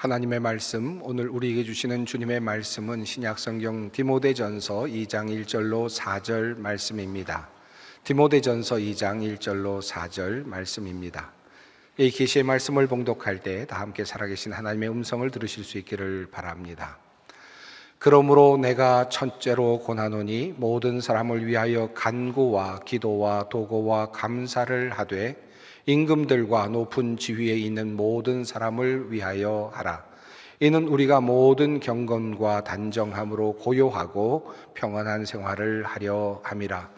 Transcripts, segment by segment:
하나님의 말씀, 오늘 우리에게 주시는 주님의 말씀은 신약성경 디모데전서 2장 1절로 4절 말씀입니다. 디모데전서 2장 1절로 4절 말씀입니다. 이 계시의 말씀을 봉독할 때 다 함께 살아계신 하나님의 음성을 들으실 수 있기를 바랍니다. 그러므로 내가 첫째로 권하노니 모든 사람을 위하여 간구와 기도와 도고와 감사를 하되 임금들과 높은 지위에 있는 모든 사람을 위하여 하라. 이는 우리가 모든 경건과 단정함으로 고요하고 평안한 생활을 하려 함이라.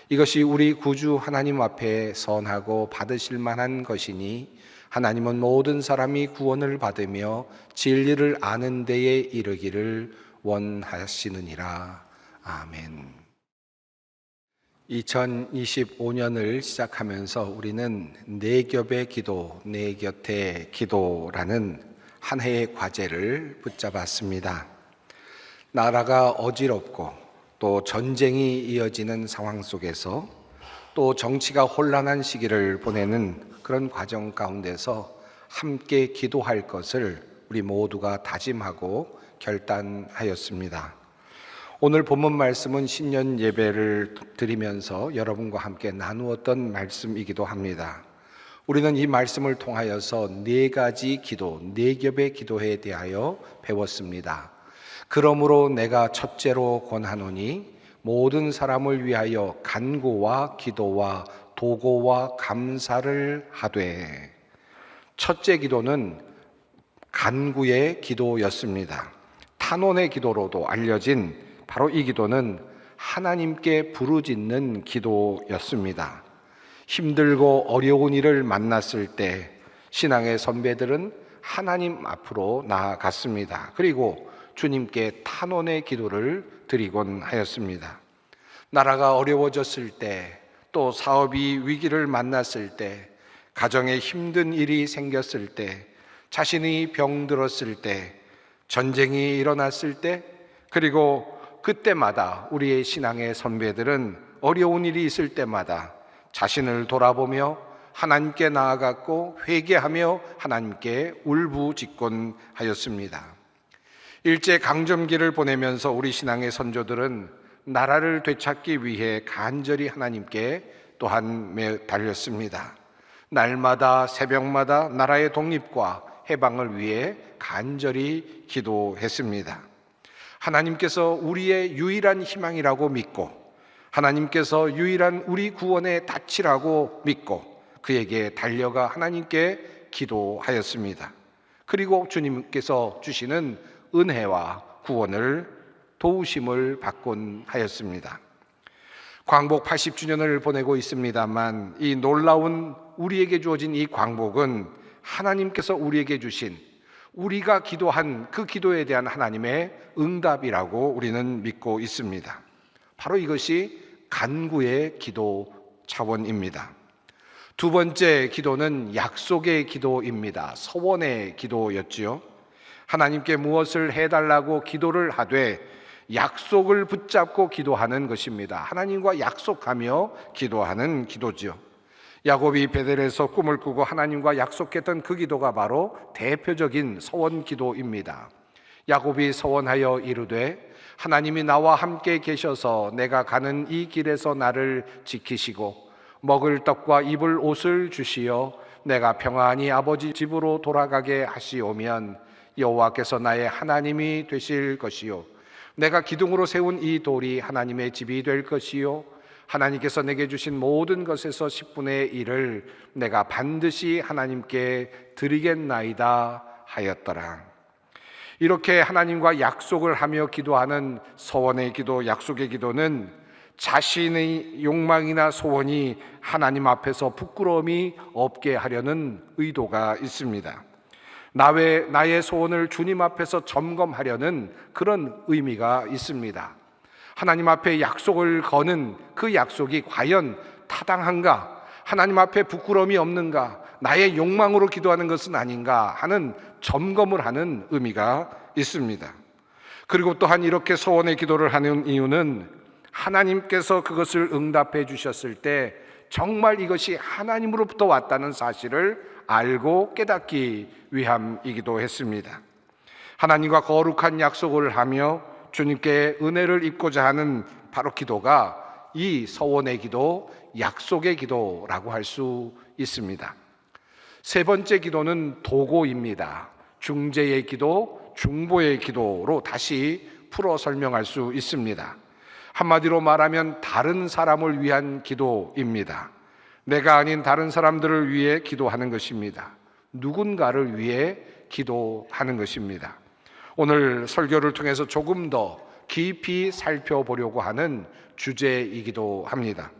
이것이 우리 구주 하나님 앞에 선하고 받으실 만한 것이니 하나님은 모든 사람이 구원을 받으며 진리를 아는 데에 이르기를 원하시느니라. 아멘. 2025년을 시작하면서 우리는 내 겹의 기도, 내 곁의 기도라는 한 해의 과제를 붙잡았습니다. 나라가 어지럽고 또 전쟁이 이어지는 상황 속에서 또 정치가 혼란한 시기를 보내는 그런 과정 가운데서 함께 기도할 것을 우리 모두가 다짐하고 결단하였습니다. 오늘 본문 말씀은 신년 예배를 드리면서 여러분과 함께 나누었던 말씀이기도 합니다. 우리는 이 말씀을 통하여서 네 가지 기도, 네 겹의 기도에 대하여 배웠습니다. 그러므로 내가 첫째로 권하노니 모든 사람을 위하여 간구와 기도와 도고와 감사를 하되. 첫째 기도는 간구의 기도였습니다. 탄원의 기도로도 알려진 바로 이 기도는 하나님께 부르짖는 기도였습니다. 힘들고 어려운 일을 만났을 때 신앙의 선배들은 하나님 앞으로 나아갔습니다. 그리고 주님께 탄원의 기도를 드리곤 하였습니다. 나라가 어려워졌을 때, 또 사업이 위기를 만났을 때, 가정에 힘든 일이 생겼을 때, 자신이 병들었을 때, 전쟁이 일어났을 때, 그리고 그때마다 우리의 신앙의 선배들은 어려운 일이 있을 때마다 자신을 돌아보며 하나님께 나아갔고 회개하며 하나님께 울부짖곤하였습니다. 일제강점기를 보내면서 우리 신앙의 선조들은 나라를 되찾기 위해 간절히 하나님께 또한 달렸습니다. 날마다 새벽마다 나라의 독립과 해방을 위해 간절히 기도했습니다. 하나님께서 우리의 유일한 희망이라고 믿고, 하나님께서 유일한 우리 구원의 닻이라고 믿고 그에게 달려가 하나님께 기도하였습니다. 그리고 주님께서 주시는 은혜와 구원을, 도우심을 받곤 하였습니다. 광복 80주년을 보내고 있습니다만 이 놀라운 우리에게 주어진 이 광복은 하나님께서 우리에게 주신, 우리가 기도한 그 기도에 대한 하나님의 응답이라고 우리는 믿고 있습니다. 바로 이것이 간구의 기도 차원입니다. 두 번째 기도는 약속의 기도입니다. 서원의 기도였지요. 하나님께 무엇을 해달라고 기도를 하되 약속을 붙잡고 기도하는 것입니다. 하나님과 약속하며 기도하는 기도지요. 야곱이 베델에서 꿈을 꾸고 하나님과 약속했던 그 기도가 바로 대표적인 서원 기도입니다. 야곱이 서원하여 이르되 하나님이 나와 함께 계셔서 내가 가는 이 길에서 나를 지키시고 먹을 떡과 입을 옷을 주시어 내가 평안히 아버지 집으로 돌아가게 하시오면 여호와께서 나의 하나님이 되실 것이요 내가 기둥으로 세운 이 돌이 하나님의 집이 될 것이요 하나님께서 내게 주신 모든 것에서 10분의 1을 내가 반드시 하나님께 드리겠나이다 하였더라. 이렇게 하나님과 약속을 하며 기도하는 서원의 기도, 약속의 기도는 자신의 욕망이나 소원이 하나님 앞에서 부끄러움이 없게 하려는 의도가 있습니다. 나의 소원을 주님 앞에서 점검하려는 그런 의미가 있습니다. 하나님 앞에 약속을 거는 그 약속이 과연 타당한가? 하나님 앞에 부끄러움이 없는가? 나의 욕망으로 기도하는 것은 아닌가 하는 점검을 하는 의미가 있습니다. 그리고 또한 이렇게 서원의 기도를 하는 이유는 하나님께서 그것을 응답해 주셨을 때 정말 이것이 하나님으로부터 왔다는 사실을 알고 깨닫기 위함이기도 했습니다. 하나님과 거룩한 약속을 하며 주님께 은혜를 입고자 하는 바로 기도가 이 서원의 기도, 약속의 기도라고 할 수 있습니다. 세 번째 기도는 도고입니다. 중재의 기도, 중보의 기도로 다시 풀어 설명할 수 있습니다. 한마디로 말하면 다른 사람을 위한 기도입니다. 내가 아닌 다른 사람들을 위해 기도하는 것입니다. 누군가를 위해 기도하는 것입니다. 오늘 설교를 통해서 조금 더 깊이 살펴보려고 하는 주제이기도 합니다.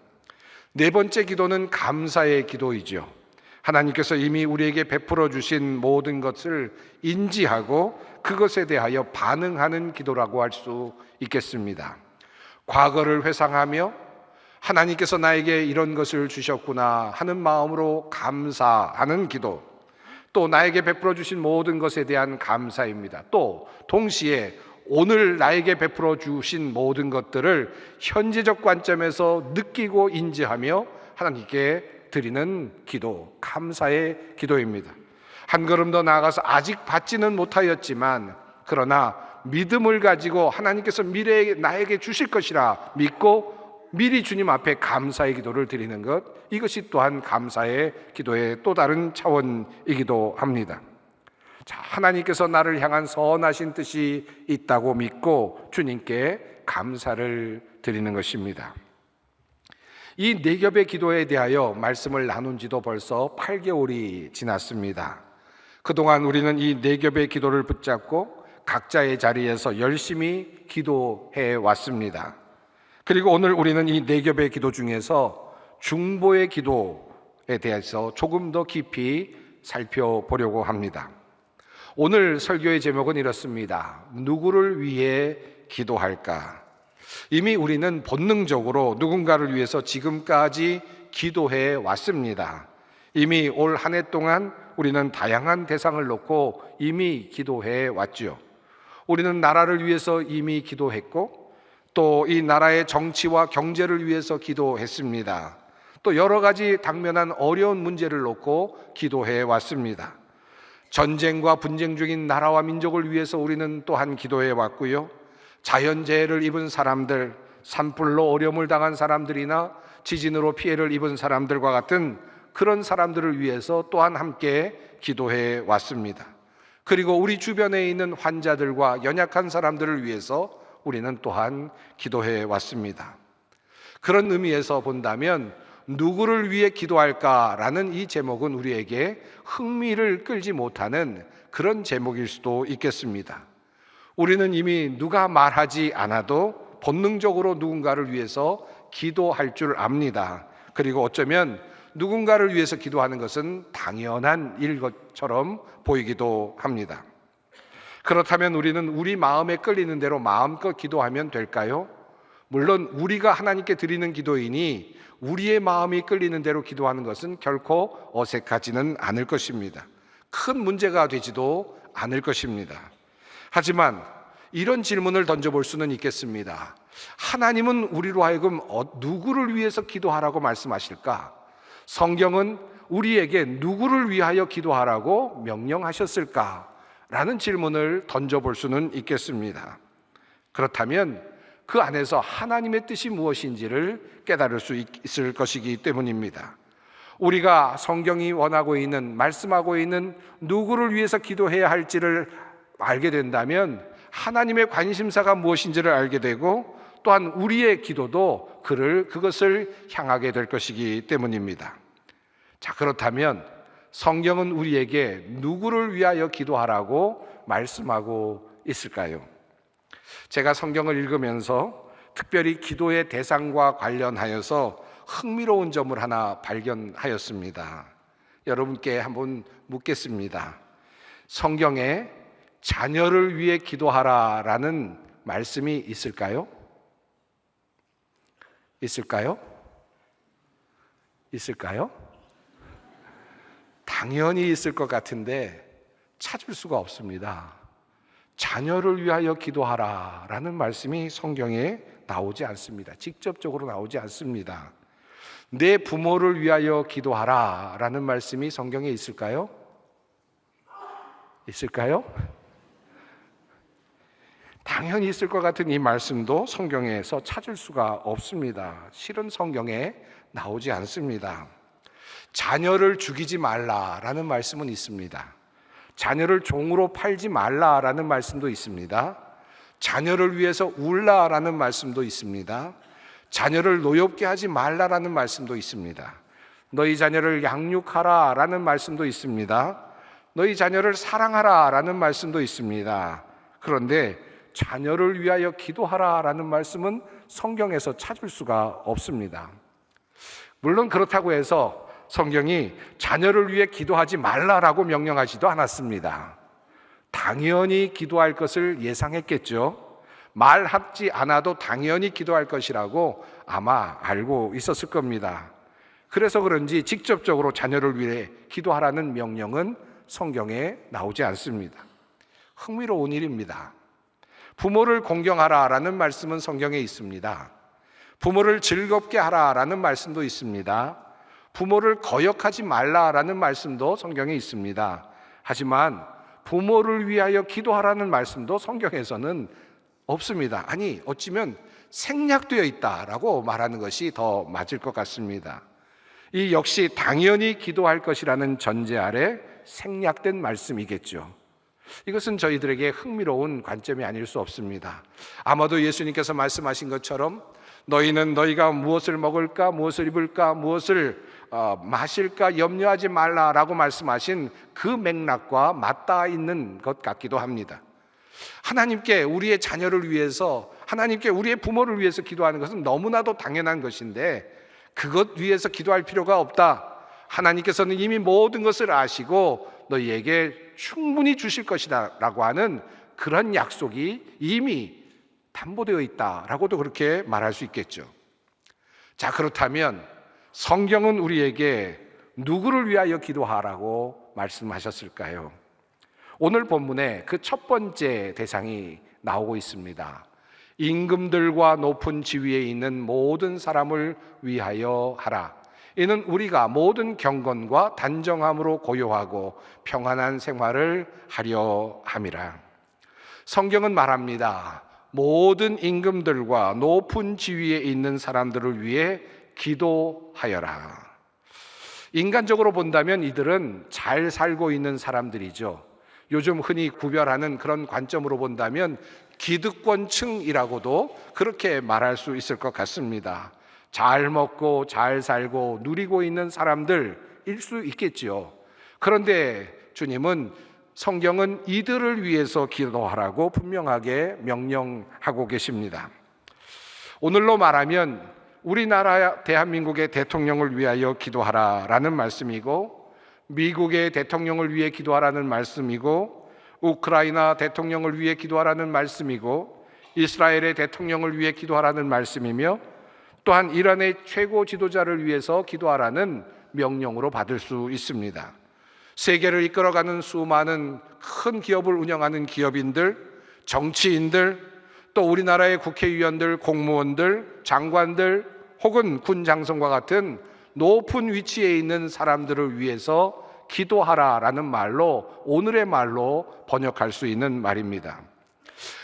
네 번째 기도는 감사의 기도이죠. 하나님께서 이미 우리에게 베풀어 주신 모든 것을 인지하고 그것에 대하여 반응하는 기도라고 할 수 있겠습니다. 과거를 회상하며 하나님께서 나에게 이런 것을 주셨구나 하는 마음으로 감사하는 기도, 또 나에게 베풀어 주신 모든 것에 대한 감사입니다. 또 동시에 오늘 나에게 베풀어 주신 모든 것들을 현재적 관점에서 느끼고 인지하며 하나님께 드리는 기도, 감사의 기도입니다. 한 걸음 더 나아가서 아직 받지는 못하였지만 그러나 믿음을 가지고 하나님께서 미래에 나에게 주실 것이라 믿고 미리 주님 앞에 감사의 기도를 드리는 것, 이것이 또한 감사의 기도의 또 다른 차원이기도 합니다. 자, 하나님께서 나를 향한 선하신 뜻이 있다고 믿고 주님께 감사를 드리는 것입니다. 이 네 겹의 기도에 대하여 말씀을 나눈 지도 벌써 8개월이 지났습니다. 그동안 우리는 이 네 겹의 기도를 붙잡고 각자의 자리에서 열심히 기도해 왔습니다. 그리고 오늘 우리는 이 네 겹의 기도 중에서 중보의 기도에 대해서 조금 더 깊이 살펴보려고 합니다. 오늘 설교의 제목은 이렇습니다. 누구를 위해 기도할까? 이미 우리는 본능적으로 누군가를 위해서 지금까지 기도해 왔습니다. 이미 올 한 해 동안 우리는 다양한 대상을 놓고 이미 기도해 왔죠. 우리는 나라를 위해서 이미 기도했고 또 이 나라의 정치와 경제를 위해서 기도했습니다. 또 여러 가지 당면한 어려운 문제를 놓고 기도해 왔습니다. 전쟁과 분쟁 중인 나라와 민족을 위해서 우리는 또한 기도해 왔고요. 자연재해를 입은 사람들, 산불로 어려움을 당한 사람들이나 지진으로 피해를 입은 사람들과 같은 그런 사람들을 위해서 또한 함께 기도해 왔습니다. 그리고 우리 주변에 있는 환자들과 연약한 사람들을 위해서 우리는 또한 기도해 왔습니다. 그런 의미에서 본다면 누구를 위해 기도할까라는 이 제목은 우리에게 흥미를 끌지 못하는 그런 제목일 수도 있겠습니다. 우리는 이미 누가 말하지 않아도 본능적으로 누군가를 위해서 기도할 줄 압니다. 그리고 어쩌면 누군가를 위해서 기도하는 것은 당연한 일 것처럼 보이기도 합니다. 그렇다면 우리는 우리 마음에 끌리는 대로 마음껏 기도하면 될까요? 물론 우리가 하나님께 드리는 기도이니 우리의 마음이 끌리는 대로 기도하는 것은 결코 어색하지는 않을 것입니다. 큰 문제가 되지도 않을 것입니다. 하지만 이런 질문을 던져볼 수는 있겠습니다. 하나님은 우리로 하여금 누구를 위해서 기도하라고 말씀하실까? 성경은 우리에게 누구를 위하여 기도하라고 명령하셨을까? 라는 질문을 던져볼 수는 있겠습니다. 그렇다면 그 안에서 하나님의 뜻이 무엇인지를 깨달을 수 있을 것이기 때문입니다. 우리가 성경이 원하고 있는, 말씀하고 있는 누구를 위해서 기도해야 할지를 알게 된다면 하나님의 관심사가 무엇인지를 알게 되고 또한 우리의 기도도 그것을 향하게 될 것이기 때문입니다. 자, 그렇다면 성경은 우리에게 누구를 위하여 기도하라고 말씀하고 있을까요? 제가 성경을 읽으면서 특별히 기도의 대상과 관련하여서 흥미로운 점을 하나 발견하였습니다. 여러분께 한번 묻겠습니다. 성경에 자녀를 위해 기도하라라는 말씀이 있을까요? 있을까요? 있을까요? 당연히 있을 것 같은데 찾을 수가 없습니다. 자녀를 위하여 기도하라라는 말씀이 성경에 나오지 않습니다. 직접적으로 나오지 않습니다. 내 부모를 위하여 기도하라라는 말씀이 성경에 있을까요? 있을까요? 당연히 있을 것 같은 이 말씀도 성경에서 찾을 수가 없습니다. 실은 성경에 나오지 않습니다. 자녀를 죽이지 말라라는 말씀은 있습니다. 자녀를 종으로 팔지 말라라는 말씀도 있습니다. 자녀를 위해서 울라라는 말씀도 있습니다. 자녀를 노엽게 하지 말라라는 말씀도 있습니다. 너희 자녀를 양육하라라는 말씀도 있습니다. 너희 자녀를 사랑하라라는 말씀도 있습니다. 그런데 자녀를 위하여 기도하라라는 말씀은 성경에서 찾을 수가 없습니다. 물론 그렇다고 해서 성경이 자녀를 위해 기도하지 말라라고 명령하지도 않았습니다. 당연히 기도할 것을 예상했겠죠. 말하지 않아도 당연히 기도할 것이라고 아마 알고 있었을 겁니다. 그래서 그런지 직접적으로 자녀를 위해 기도하라는 명령은 성경에 나오지 않습니다. 흥미로운 일입니다. 부모를 공경하라라는 말씀은 성경에 있습니다. 부모를 즐겁게 하라라는 말씀도 있습니다. 부모를 거역하지 말라라는 말씀도 성경에 있습니다. 하지만 부모를 위하여 기도하라는 말씀도 성경에서는 없습니다. 아니, 어찌면 생략되어 있다라고 말하는 것이 더 맞을 것 같습니다. 이 역시 당연히 기도할 것이라는 전제 아래 생략된 말씀이겠죠. 이것은 저희들에게 흥미로운 관점이 아닐 수 없습니다. 아마도 예수님께서 말씀하신 것처럼 너희는 너희가 무엇을 먹을까, 무엇을 입을까, 무엇을 마실까 염려하지 말라라고 말씀하신 그 맥락과 맞닿아 있는 것 같기도 합니다. 하나님께 우리의 자녀를 위해서, 하나님께 우리의 부모를 위해서 기도하는 것은 너무나도 당연한 것인데 그것 위해서 기도할 필요가 없다. 하나님께서는 이미 모든 것을 아시고 너희에게 충분히 주실 것이다 라고 하는 그런 약속이 이미 담보되어 있다라고도 그렇게 말할 수 있겠죠. 자, 그렇다면 성경은 우리에게 누구를 위하여 기도하라고 말씀하셨을까요? 오늘 본문에 그 첫 번째 대상이 나오고 있습니다. 임금들과 높은 지위에 있는 모든 사람을 위하여 하라. 이는 우리가 모든 경건과 단정함으로 고요하고 평안한 생활을 하려 함이라. 성경은 말합니다. 모든 임금들과 높은 지위에 있는 사람들을 위해 기도하여라. 인간적으로 본다면 이들은 잘 살고 있는 사람들이죠. 요즘 흔히 구별하는 그런 관점으로 본다면 기득권층이라고도 그렇게 말할 수 있을 것 같습니다. 잘 먹고 잘 살고 누리고 있는 사람들일 수 있겠지요. 그런데 주님은 성경은 이들을 위해서 기도하라고 분명하게 명령하고 계십니다. 오늘로 말하면 우리나라 대한민국의 대통령을 위하여 기도하라라는 말씀이고, 미국의 대통령을 위해 기도하라는 말씀이고, 우크라이나 대통령을 위해 기도하라는 말씀이고, 이스라엘의 대통령을 위해 기도하라는 말씀이며, 또한 이란의 최고 지도자를 위해서 기도하라는 명령으로 받을 수 있습니다. 세계를 이끌어가는 수많은 큰 기업을 운영하는 기업인들, 정치인들, 또 우리나라의 국회의원들, 공무원들, 장관들, 혹은 군 장성과 같은 높은 위치에 있는 사람들을 위해서 기도하라라는 말로, 오늘의 말로 번역할 수 있는 말입니다.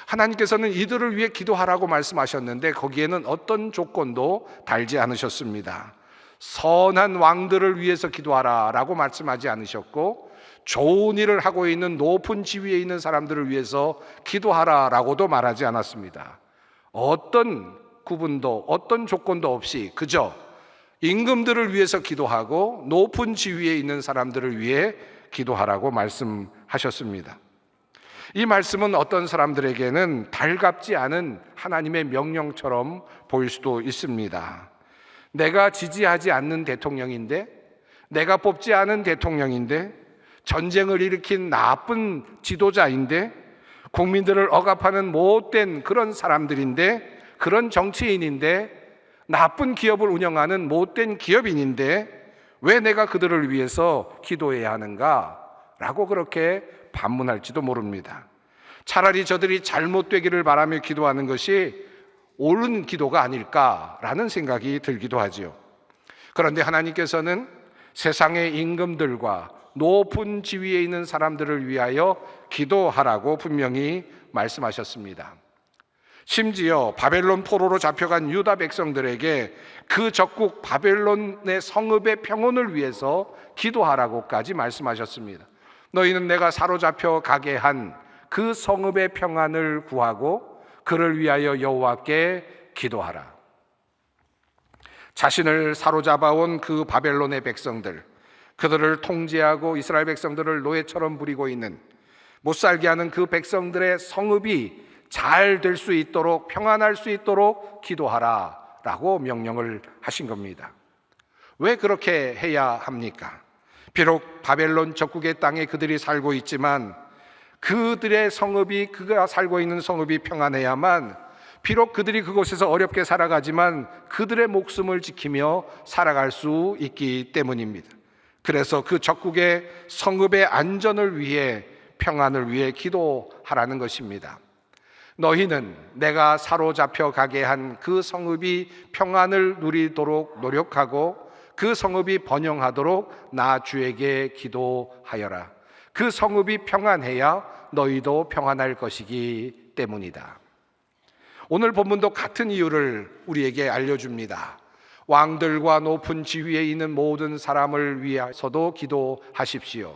하나님께서는 이들을 위해 기도하라고 말씀하셨는데 거기에는 어떤 조건도 달지 않으셨습니다. 선한 왕들을 위해서 기도하라라고 말씀하지 않으셨고, 좋은 일을 하고 있는 높은 지위에 있는 사람들을 위해서 기도하라라고도 말하지 않았습니다. 어떤 구분도 어떤 조건도 없이 그저 임금들을 위해서 기도하고 높은 지위에 있는 사람들을 위해 기도하라고 말씀하셨습니다. 이 말씀은 어떤 사람들에게는 달갑지 않은 하나님의 명령처럼 보일 수도 있습니다. 내가 지지하지 않는 대통령인데, 내가 뽑지 않은 대통령인데, 전쟁을 일으킨 나쁜 지도자인데, 국민들을 억압하는 못된 그런 사람들인데, 그런 정치인인데, 나쁜 기업을 운영하는 못된 기업인인데 왜 내가 그들을 위해서 기도해야 하는가? 라고 그렇게 반문할지도 모릅니다. 차라리 저들이 잘못되기를 바라며 기도하는 것이 옳은 기도가 아닐까라는 생각이 들기도 하죠. 그런데 하나님께서는 세상의 임금들과 높은 지위에 있는 사람들을 위하여 기도하라고 분명히 말씀하셨습니다. 심지어 바벨론 포로로 잡혀간 유다 백성들에게 그 적국 바벨론의 성읍의 평온을 위해서 기도하라고까지 말씀하셨습니다. 너희는 내가 사로잡혀 가게 한 그 성읍의 평안을 구하고 그를 위하여 여호와께 기도하라. 자신을 사로잡아온 그 바벨론의 백성들, 그들을 통제하고 이스라엘 백성들을 노예처럼 부리고 있는, 못살게 하는 그 백성들의 성읍이 잘 될 수 있도록, 평안할 수 있도록 기도하라 라고 명령을 하신 겁니다. 왜 그렇게 해야 합니까? 비록 바벨론 적국의 땅에 그들이 살고 있지만 그들의 성읍이, 그가 살고 있는 성읍이 평안해야만, 비록 그들이 그곳에서 어렵게 살아가지만 그들의 목숨을 지키며 살아갈 수 있기 때문입니다. 그래서 그 적국의 성읍의 안전을 위해, 평안을 위해 기도하라는 것입니다. 너희는 내가 사로잡혀 가게 한 그 성읍이 평안을 누리도록 노력하고 그 성읍이 번영하도록 나 주에게 기도하여라. 그 성읍이 평안해야 너희도 평안할 것이기 때문이다. 오늘 본문도 같은 이유를 우리에게 알려줍니다. 왕들과 높은 지위에 있는 모든 사람을 위해서도 기도하십시오.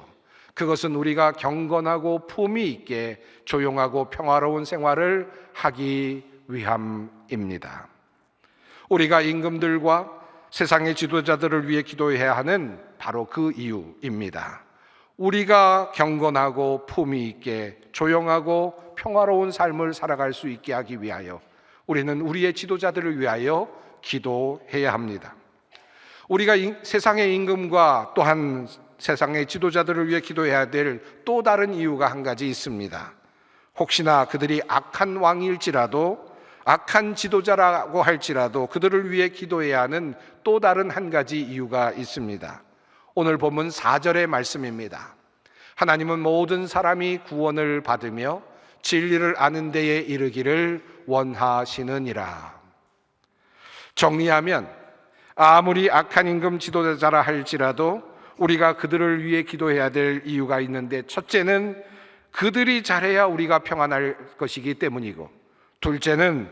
그것은 우리가 경건하고 품위 있게 조용하고 평화로운 생활을 하기 위함입니다. 우리가 임금들과 세상의 지도자들을 위해 기도해야 하는 바로 그 이유입니다. 우리가 경건하고 품위 있게 조용하고 평화로운 삶을 살아갈 수 있게 하기 위하여 우리는 우리의 지도자들을 위하여 기도해야 합니다. 우리가 세상의 임금과 또한 세상의 지도자들을 위해 기도해야 될 또 다른 이유가 한 가지 있습니다. 혹시나 그들이 악한 왕일지라도, 악한 지도자라고 할지라도 그들을 위해 기도해야 하는 또 다른 한 가지 이유가 있습니다. 오늘 본문 4절의 말씀입니다. 하나님은 모든 사람이 구원을 받으며 진리를 아는 데에 이르기를 원하시느니라. 정리하면 아무리 악한 임금 지도자라 할지라도 우리가 그들을 위해 기도해야 될 이유가 있는데, 첫째는 그들이 잘해야 우리가 평안할 것이기 때문이고, 둘째는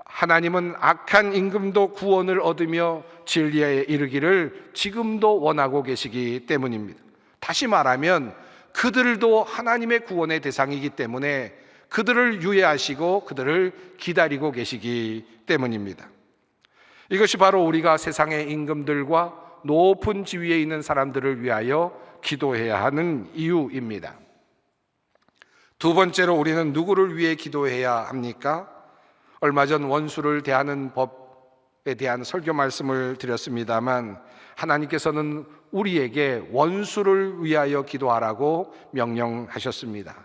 하나님은 악한 임금도 구원을 얻으며 진리에 이르기를 지금도 원하고 계시기 때문입니다. 다시 말하면 그들도 하나님의 구원의 대상이기 때문에 그들을 유예하시고 그들을 기다리고 계시기 때문입니다. 이것이 바로 우리가 세상의 임금들과 높은 지위에 있는 사람들을 위하여 기도해야 하는 이유입니다. 두 번째로 우리는 누구를 위해 기도해야 합니까? 얼마 전 원수를 대하는 법에 대한 설교 말씀을 드렸습니다만, 하나님께서는 우리에게 원수를 위하여 기도하라고 명령하셨습니다.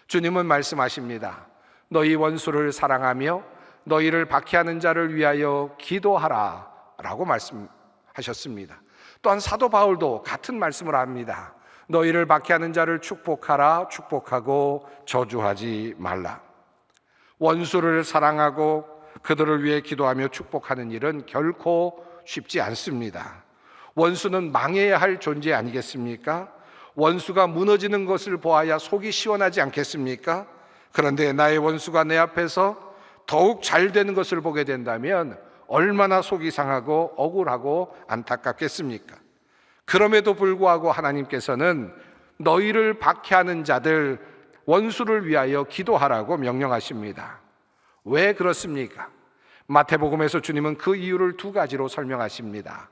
주님은 말씀하십니다. 너희 원수를 사랑하며 너희를 박해하는 자를 위하여 기도하라 라고 말씀하셨습니다. 또한 사도 바울도 같은 말씀을 합니다. 너희를 박해하는 자를 축복하라, 축복하고 저주하지 말라. 원수를 사랑하고 그들을 위해 기도하며 축복하는 일은 결코 쉽지 않습니다. 원수는 망해야 할 존재 아니겠습니까? 원수가 무너지는 것을 보아야 속이 시원하지 않겠습니까? 그런데 나의 원수가 내 앞에서 더욱 잘 되는 것을 보게 된다면 얼마나 속이 상하고 억울하고 안타깝겠습니까? 그럼에도 불구하고 하나님께서는 너희를 박해하는 자들, 원수를 위하여 기도하라고 명령하십니다. 왜 그렇습니까? 마태복음에서 주님은 그 이유를 두 가지로 설명하십니다.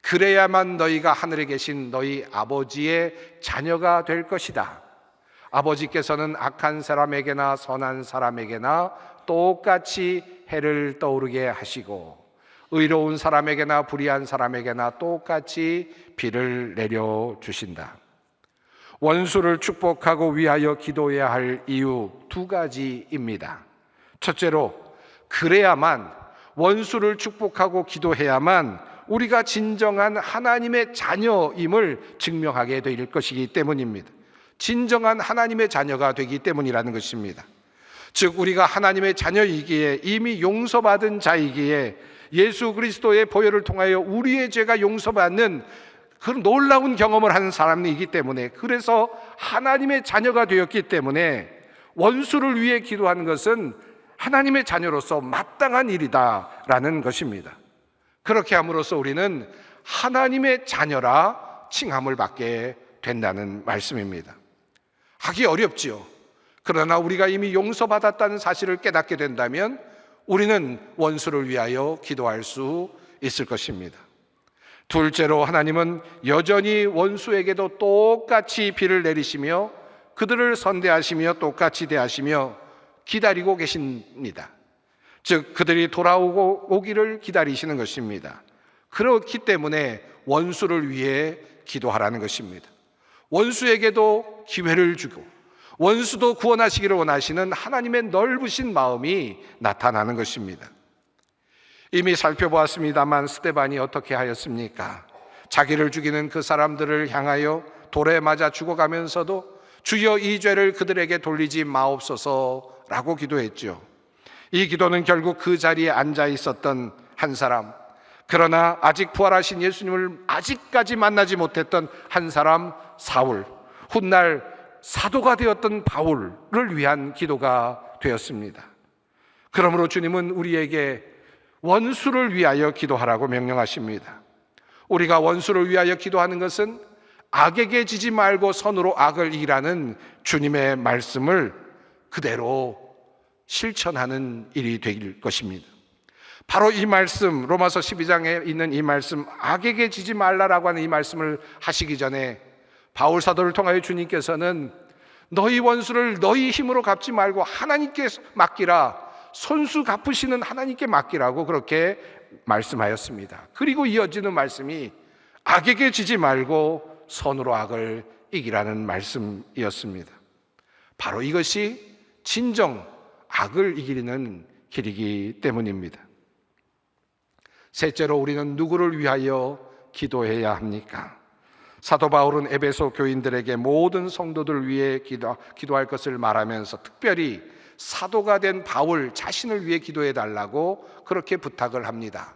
그래야만 너희가 하늘에 계신 너희 아버지의 자녀가 될 것이다. 아버지께서는 악한 사람에게나 선한 사람에게나 똑같이 해를 떠오르게 하시고, 의로운 사람에게나 불의한 사람에게나 똑같이 비를 내려주신다. 원수를 축복하고 위하여 기도해야 할 이유 두 가지입니다. 첫째로, 그래야만, 원수를 축복하고 기도해야만 우리가 진정한 하나님의 자녀임을 증명하게 될 것이기 때문입니다. 진정한 하나님의 자녀가 되기 때문이라는 것입니다. 즉, 우리가 하나님의 자녀이기에, 이미 용서받은 자이기에, 예수 그리스도의 보혈을 통하여 우리의 죄가 용서받는 그런 놀라운 경험을 하는 사람이기 때문에, 그래서 하나님의 자녀가 되었기 때문에 원수를 위해 기도하는 것은 하나님의 자녀로서 마땅한 일이다라는 것입니다. 그렇게 함으로써 우리는 하나님의 자녀라 칭함을 받게 된다는 말씀입니다. 하기 어렵지요. 그러나 우리가 이미 용서받았다는 사실을 깨닫게 된다면 우리는 원수를 위하여 기도할 수 있을 것입니다. 둘째로, 하나님은 여전히 원수에게도 똑같이 비를 내리시며 그들을 선대하시며 똑같이 대하시며 기다리고 계십니다. 즉 그들이 돌아오기를 기다리시는 것입니다. 그렇기 때문에 원수를 위해 기도하라는 것입니다. 원수에게도 기회를 주고 원수도 구원하시기를 원하시는 하나님의 넓으신 마음이 나타나는 것입니다. 이미 살펴보았습니다만 스데반이 어떻게 하였습니까? 자기를 죽이는 그 사람들을 향하여 돌에 맞아 죽어가면서도 주여 이 죄를 그들에게 돌리지 마옵소서라고 기도했죠. 이 기도는 결국 그 자리에 앉아 있었던 한 사람, 그러나 아직 부활하신 예수님을 아직까지 만나지 못했던 한 사람 사울, 훗날 사도가 되었던 바울을 위한 기도가 되었습니다. 그러므로 주님은 우리에게 원수를 위하여 기도하라고 명령하십니다. 우리가 원수를 위하여 기도하는 것은 악에게 지지 말고 선으로 악을 이기라는 주님의 말씀을 그대로 실천하는 일이 될 것입니다. 바로 이 말씀, 로마서 12장에 있는 이 말씀, 악에게 지지 말라라고 하는 이 말씀을 하시기 전에 바울 사도를 통하여 주님께서는 너희 원수를 너희 힘으로 갚지 말고 하나님께 맡기라, 손수 갚으시는 하나님께 맡기라고 그렇게 말씀하였습니다. 그리고 이어지는 말씀이 악에게 지지 말고 선으로 악을 이기라는 말씀이었습니다. 바로 이것이 진정 악을 이기는 길이기 때문입니다. 셋째로, 우리는 누구를 위하여 기도해야 합니까? 사도 바울은 에베소 교인들에게 모든 성도들을 위해 기도할 것을 말하면서 특별히 사도가 된 바울 자신을 위해 기도해 달라고 그렇게 부탁을 합니다.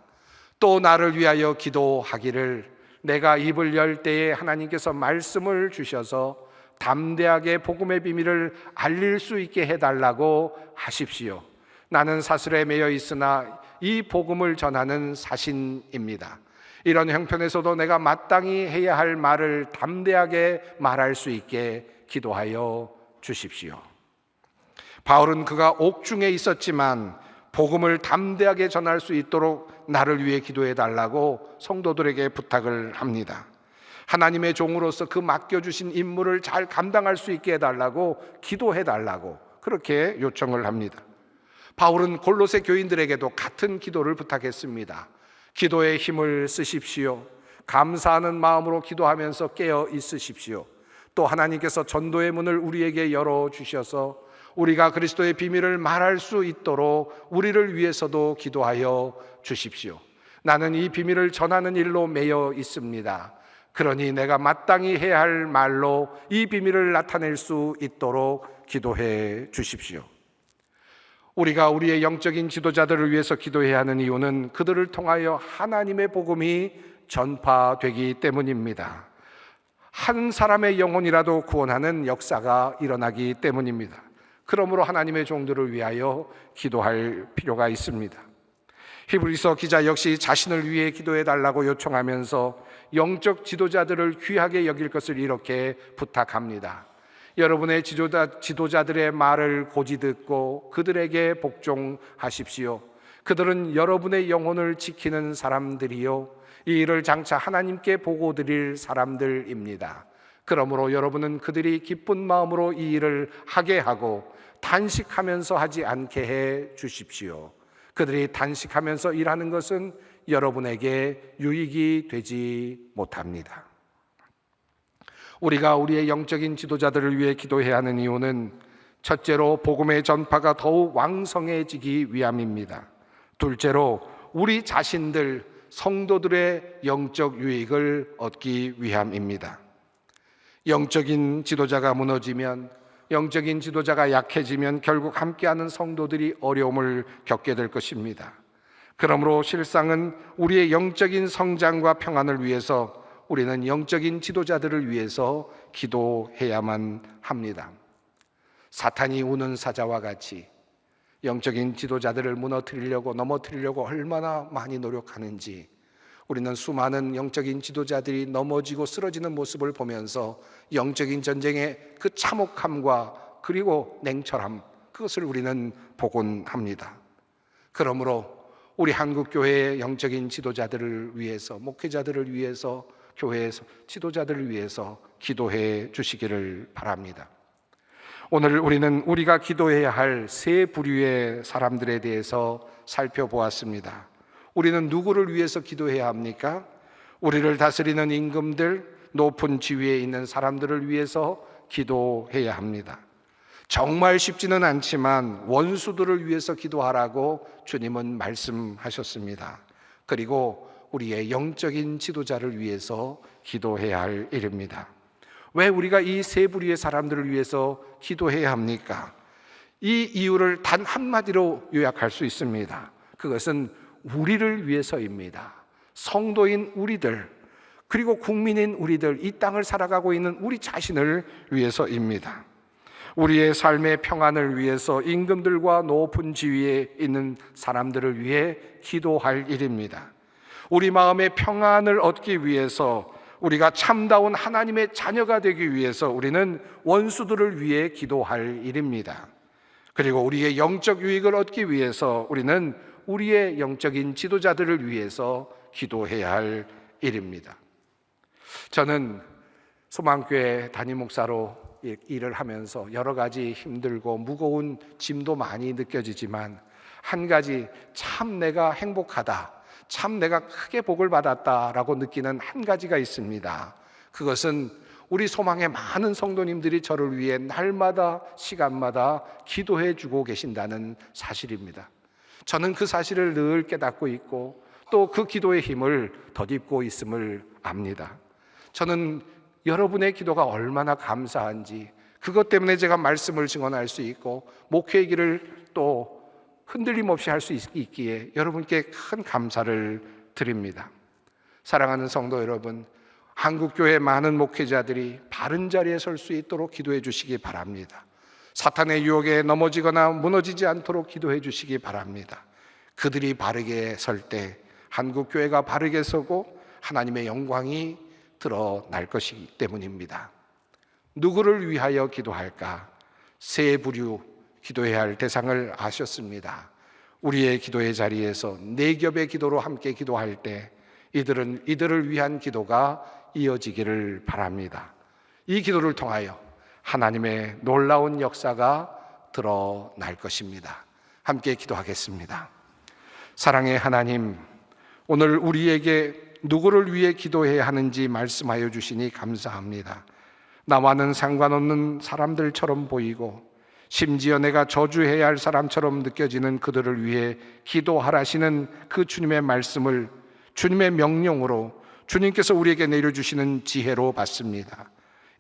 또 나를 위하여 기도하기를, 내가 입을 열 때에 하나님께서 말씀을 주셔서 담대하게 복음의 비밀을 알릴 수 있게 해달라고 하십시오. 나는 사슬에 매여 있으나 이 복음을 전하는 사신입니다. 이런 형편에서도 내가 마땅히 해야 할 말을 담대하게 말할 수 있게 기도하여 주십시오. 바울은 그가 옥중에 있었지만 복음을 담대하게 전할 수 있도록 나를 위해 기도해 달라고 성도들에게 부탁을 합니다. 하나님의 종으로서 그 맡겨주신 임무를 잘 감당할 수 있게 해달라고 기도해 달라고 그렇게 요청을 합니다. 바울은 골로새 교인들에게도 같은 기도를 부탁했습니다. 기도의 힘을 쓰십시오. 감사하는 마음으로 기도하면서 깨어 있으십시오. 또 하나님께서 전도의 문을 우리에게 열어주셔서 우리가 그리스도의 비밀을 말할 수 있도록 우리를 위해서도 기도하여 주십시오. 나는 이 비밀을 전하는 일로 매여 있습니다. 그러니 내가 마땅히 해야 할 말로 이 비밀을 나타낼 수 있도록 기도해 주십시오. 우리가 우리의 영적인 지도자들을 위해서 기도해야 하는 이유는 그들을 통하여 하나님의 복음이 전파되기 때문입니다. 한 사람의 영혼이라도 구원하는 역사가 일어나기 때문입니다. 그러므로 하나님의 종들을 위하여 기도할 필요가 있습니다. 히브리서 기자 역시 자신을 위해 기도해 달라고 요청하면서 영적 지도자들을 귀하게 여길 것을 이렇게 부탁합니다. 여러분의 지도자들의 말을 고지 듣고 그들에게 복종하십시오. 그들은 여러분의 영혼을 지키는 사람들이요, 이 일을 장차 하나님께 보고 드릴 사람들입니다. 그러므로 여러분은 그들이 기쁜 마음으로 이 일을 하게 하고 단식하면서 하지 않게 해 주십시오. 그들이 단식하면서 일하는 것은 여러분에게 유익이 되지 못합니다. 우리가 우리의 영적인 지도자들을 위해 기도해야 하는 이유는 첫째로 복음의 전파가 더욱 왕성해지기 위함입니다. 둘째로 우리 자신들 성도들의 영적 유익을 얻기 위함입니다. 영적인 지도자가 무너지면, 영적인 지도자가 약해지면 결국 함께하는 성도들이 어려움을 겪게 될 것입니다. 그러므로 실상은 우리의 영적인 성장과 평안을 위해서 우리는 영적인 지도자들을 위해서 기도해야만 합니다. 사탄이 우는 사자와 같이 영적인 지도자들을 넘어뜨리려고 얼마나 많이 노력하는지, 우리는 수많은 영적인 지도자들이 넘어지고 쓰러지는 모습을 보면서 영적인 전쟁의 그 참혹함과 그리고 냉철함, 그것을 우리는 보곤 합니다. 그러므로 우리 한국교회의 영적인 지도자들을 위해서, 목회자들을 위해서, 교회에서 지도자들을 위해서 기도해 주시기를 바랍니다. 오늘 우리는 우리가 기도해야 할 세 부류의 사람들에 대해서 살펴보았습니다. 우리는 누구를 위해서 기도해야 합니까? 우리를 다스리는 임금들, 높은 지위에 있는 사람들을 위해서 기도해야 합니다. 정말 쉽지는 않지만 원수들을 위해서 기도하라고 주님은 말씀하셨습니다. 그리고 우리의 영적인 지도자를 위해서 기도해야 할 일입니다. 왜 우리가 이 세 부류의 사람들을 위해서 기도해야 합니까? 이 이유를 단 한마디로 요약할 수 있습니다. 그것은 우리를 위해서입니다. 성도인 우리들, 그리고 국민인 우리들, 이 땅을 살아가고 있는 우리 자신을 위해서입니다. 우리의 삶의 평안을 위해서 임금들과 높은 지위에 있는 사람들을 위해 기도할 일입니다. 우리 마음의 평안을 얻기 위해서, 우리가 참다운 하나님의 자녀가 되기 위해서 우리는 원수들을 위해 기도할 일입니다. 그리고 우리의 영적 유익을 얻기 위해서 우리는 우리의 영적인 지도자들을 위해서 기도해야 할 일입니다. 저는 소망교회 담임 목사로 일을 하면서 여러 가지 힘들고 무거운 짐도 많이 느껴지지만 한 가지, 참 내가 행복하다, 참 내가 크게 복을 받았다라고 느끼는 한 가지가 있습니다. 그것은 우리 소망의 많은 성도님들이 저를 위해 날마다 시간마다 기도해 주고 계신다는 사실입니다. 저는 그 사실을 늘 깨닫고 있고 또 그 기도의 힘을 덧입고 있음을 압니다. 저는 여러분의 기도가 얼마나 감사한지, 그것 때문에 제가 말씀을 증언할 수 있고 목회의 길을 또 흔들림 없이 할 수 있기에 여러분께 큰 감사를 드립니다. 사랑하는 성도 여러분, 한국교회 많은 목회자들이 바른 자리에 설 수 있도록 기도해 주시기 바랍니다. 사탄의 유혹에 넘어지거나 무너지지 않도록 기도해 주시기 바랍니다. 그들이 바르게 설 때 한국교회가 바르게 서고 하나님의 영광이 드러날 것이기 때문입니다. 누구를 위하여 기도할까? 세 부류 기도해야 할 대상을 아셨습니다. 우리의 기도의 자리에서 네 겹의 기도로 함께 기도할 때 이들을 위한 기도가 이어지기를 바랍니다. 이 기도를 통하여 하나님의 놀라운 역사가 드러날 것입니다. 함께 기도하겠습니다. 사랑의 하나님, 오늘 우리에게 누구를 위해 기도해야 하는지 말씀하여 주시니 감사합니다. 나와는 상관없는 사람들처럼 보이고 심지어 내가 저주해야 할 사람처럼 느껴지는 그들을 위해 기도하라시는 그 주님의 말씀을 주님의 명령으로 주님께서 우리에게 내려주시는 지혜로 받습니다.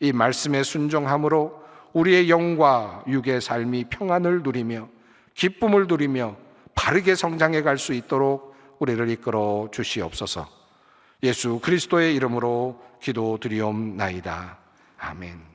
이 말씀에 순종함으로 우리의 영과 육의 삶이 평안을 누리며 기쁨을 누리며 바르게 성장해 갈 수 있도록 우리를 이끌어 주시옵소서. 예수 그리스도의 이름으로 기도드리옵나이다. 아멘.